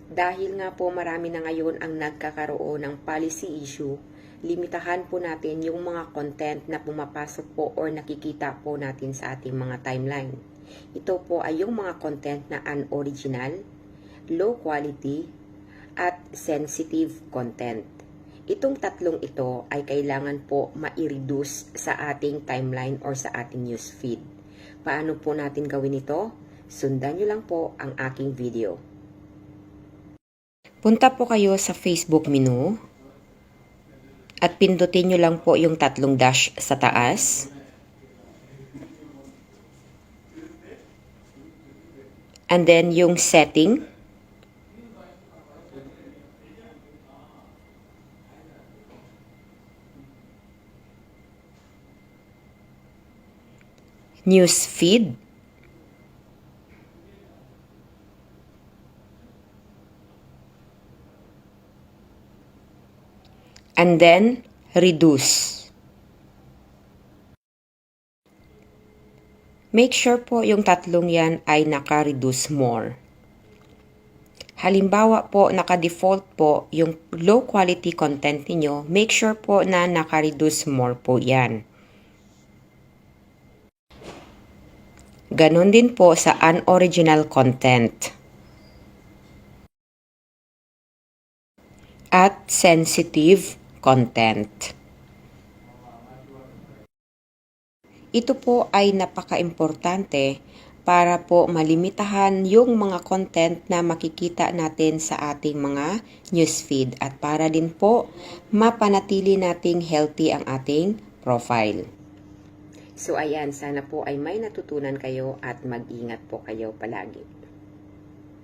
Dahil nga po marami na ngayon ang nagkakaroon ng policy issue, limitahan po natin yung mga content na pumapasok po or nakikita po natin sa ating mga timeline. Ito po ay yung mga content na unoriginal, low quality, at sensitive content. Itong tatlong ito ay kailangan po ma-reduce sa ating timeline or sa ating newsfeed. Paano po natin gawin ito? Sundan nyo lang po ang aking video. Punta po kayo sa Facebook menu at pindutin nyo lang po yung tatlong dash sa taas. And then yung setting. News feed. And then, reduce. Make sure po yung tatlong yan ay naka-reduce more. Halimbawa po, naka-default po yung low quality content niyo, make sure po na naka-reduce more po yan. Ganon din po sa unoriginal content. At sensitive content. Ito po ay napaka-importante para po malimitahan yung mga content na makikita natin sa ating mga newsfeed at para din po mapanatili nating healthy ang ating profile. So ayan, sana po ay may natutunan kayo at mag-ingat po kayo palagi.